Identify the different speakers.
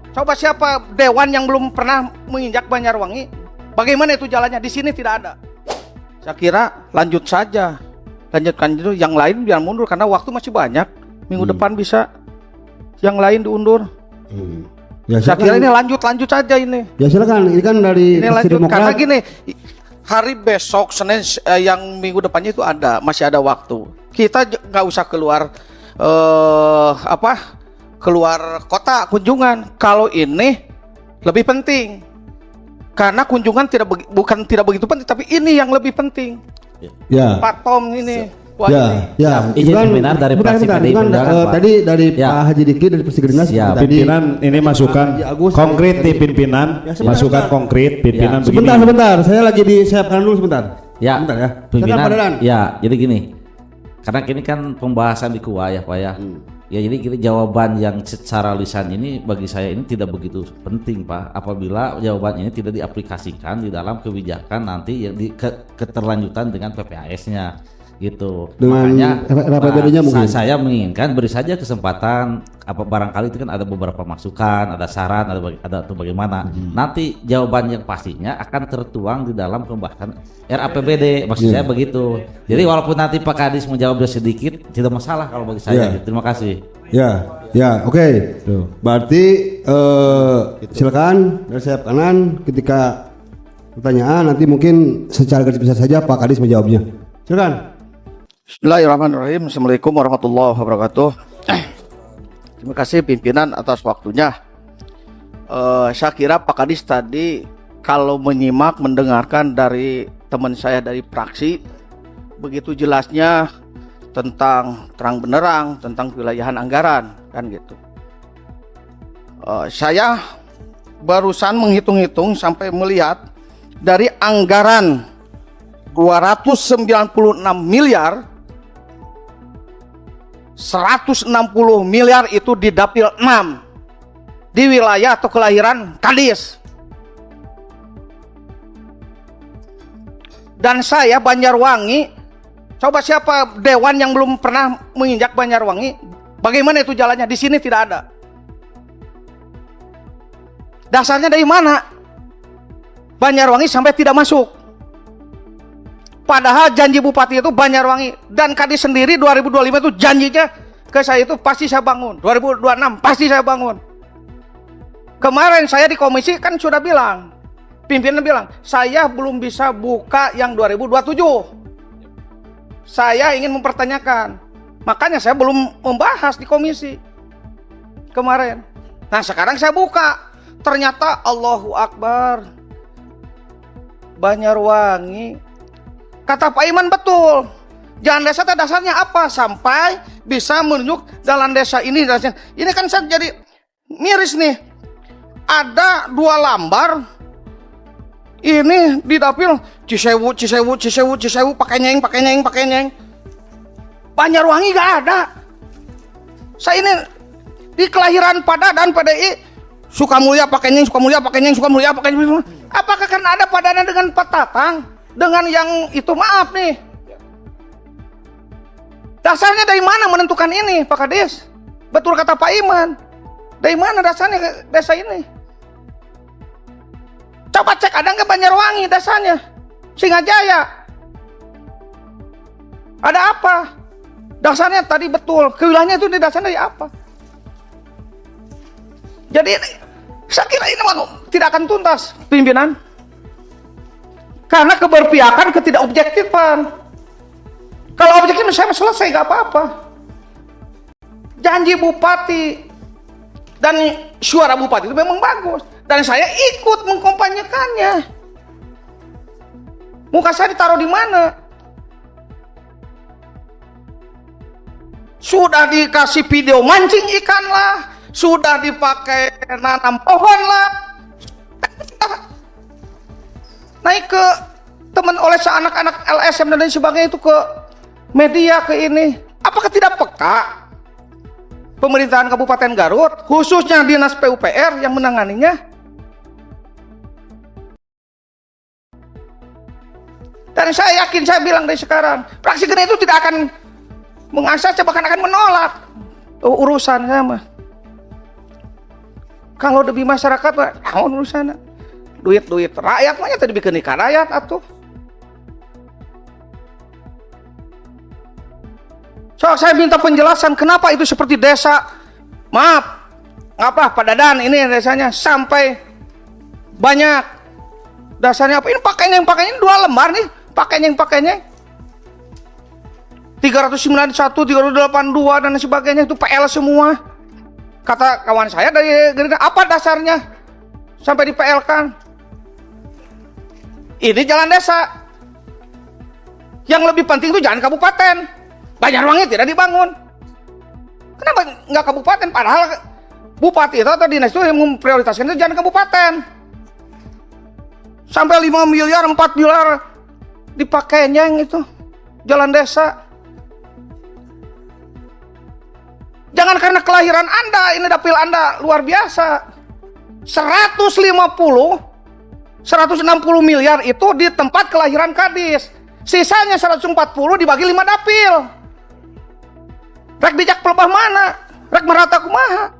Speaker 1: Coba siapa dewan yang belum pernah menginjak Banjarwangi? Bagaimana itu jalannya? Di sini tidak ada. Saya kira lanjut saja. Lanjutkan dulu, yang lain biar mundur karena waktu masih banyak. Minggu depan bisa yang lain diundur.
Speaker 2: Ya,
Speaker 1: saya kira ini lanjut saja ini.
Speaker 2: Ya silakan, ini kan dari
Speaker 1: ini lanjut
Speaker 2: Demokrat.
Speaker 1: karena gini, hari besok Senin yang minggu depannya itu masih ada waktu. Kita nggak usah keluar keluar kota kunjungan. Kalau ini lebih penting karena kunjungan bukan tidak begitu penting, tapi ini yang lebih penting.
Speaker 2: Ya.
Speaker 1: Pak Tom ini.
Speaker 3: Izin pimpinan dari fraksi PDI Perjuangan, Pak.
Speaker 2: Tadi dari Pak Haji Diki dari Fraksi Gerindra.
Speaker 4: Pimpinan ini masukan konkret nih pimpinan, masukan konkret pimpinan begini.
Speaker 2: Sebentar, saya lagi disiapkan dulu sebentar.
Speaker 3: Ya,
Speaker 2: sebentar ya.
Speaker 3: pimpinan. Ya, jadi gini. Karena ini kan pembahasan di KUA ya, Pak ya. Ya, jadi jawaban yang secara lisan ini bagi saya ini tidak begitu penting, Pak. Apabila jawaban ini tidak diaplikasikan di dalam kebijakan nanti yang keterlanjutan dengan PPAS-nya. Gitu.
Speaker 2: Dengan
Speaker 3: makanya mungkin saya menginginkan beri saja kesempatan, barangkali itu kan ada beberapa masukan, ada saran, ada atau bagaimana. Nanti jawaban yang pastinya akan tertuang di dalam pembahasan RAPBD, maksud saya begitu. Jadi walaupun nanti Pak Kadis menjawab sedikit tidak masalah kalau bagi saya. Terima kasih.
Speaker 2: Ya, oke. Berarti silakan dari sayap kanan ketika pertanyaan nanti mungkin secara garis besar saja Pak Kadis menjawabnya. Silakan.
Speaker 1: Bismillahirrahmanirrahim. Assalamualaikum warahmatullahi wabarakatuh. Terima kasih pimpinan atas waktunya. Saya kira Pak Kadis tadi kalau mendengarkan dari teman saya dari fraksi, begitu jelasnya tentang terang benderang tentang wilayahan anggaran kan gitu. Saya barusan menghitung-hitung sampai melihat dari anggaran 296 miliar 160 miliar itu di dapil 6 di wilayah atau kelahiran Kadis. Dan saya Banjarwangi, coba siapa dewan yang belum pernah menginjak Banjarwangi? Bagaimana itu jalannya? Di sini tidak ada. Dasarnya dari mana Banjarwangi sampai tidak masuk? Padahal janji bupati itu Banjarwangi dan Kadis sendiri 2025 itu janjinya ke saya itu pasti saya bangun. 2026 pasti saya bangun. Kemarin saya di komisi kan sudah bilang, pimpinan bilang, saya belum bisa buka yang 2027. Saya ingin mempertanyakan. Makanya saya belum membahas di komisi kemarin. Nah, sekarang saya buka. Ternyata Allahu Akbar. Banjarwangi. Kata Pak Iman betul. Jalan desa itu dasarnya apa? Sampai bisa menunjuk jalan desa ini. Ini kan saya jadi miris nih. Ada 2 lambar. Ini di dapil Cisewu, pakai nyeng. Banjarwangi gak ada. Saya ini di kelahiran Padadan PDI Sukamulya pakai nyeng. Apakah kan ada padanan dengan Pak Tatang? Dengan yang itu maaf nih. Dasarnya dari mana menentukan ini Pak Kadis? Betul kata Pak Iman. Dari mana dasarnya desa ini? Coba cek ada nggak Banjarwangi dasarnya? Singajaya. Ada apa? Dasarnya tadi betul. Kewilayahannya itu di dasarnya dari apa? Jadi saya kira ini tidak akan tuntas pimpinan. Karena keberpihakan, ketidakobjektifan. Kalau objektif saya selesai gak apa-apa. Janji bupati dan suara bupati itu memang bagus. Dan saya ikut mengkampanyekannya. Muka saya ditaruh di mana? Sudah dikasih video mancing ikan lah. Sudah dipakai nanam pohon lah. Naik ke teman oleh anak-anak LSM dan lain sebagainya itu ke media ke ini. Apakah tidak peka pemerintahan Kabupaten Garut khususnya Dinas PUPR yang menanganinya? Dan saya yakin, saya bilang dari sekarang, fraksi Gerindra itu tidak akan mengasah, bahkan akan menolak urusan saya mah. Kalau demi masyarakat mah naon urusanna. Duit rakyat mah tadi bikin nikah rakyat atuh. So, saya minta penjelasan kenapa itu seperti desa. Maaf, apa Pak Dadan ini desanya sampai banyak. Dasarnya apa? Ini pakainya 2 lembar nih, pakainya 391, 382 dan sebagainya itu PL semua. Kata kawan saya dari Gerindra, apa dasarnya sampai di PL kan? Ini jalan desa. Yang lebih penting itu jalan kabupaten. Banyarwangi tidak dibangun. Kenapa nggak kabupaten? Padahal bupati itu atau dinas itu yang memprioritaskan itu jalan kabupaten. Sampai 5 miliar, 4 miliar dipakainya yang itu jalan desa. Jangan karena kelahiran Anda, ini dapil Anda luar biasa. 160 miliar itu di tempat kelahiran Kadis. Sisanya 140 dibagi 5 dapil. Rek bijak pelebah mana? Rek merata kumaha?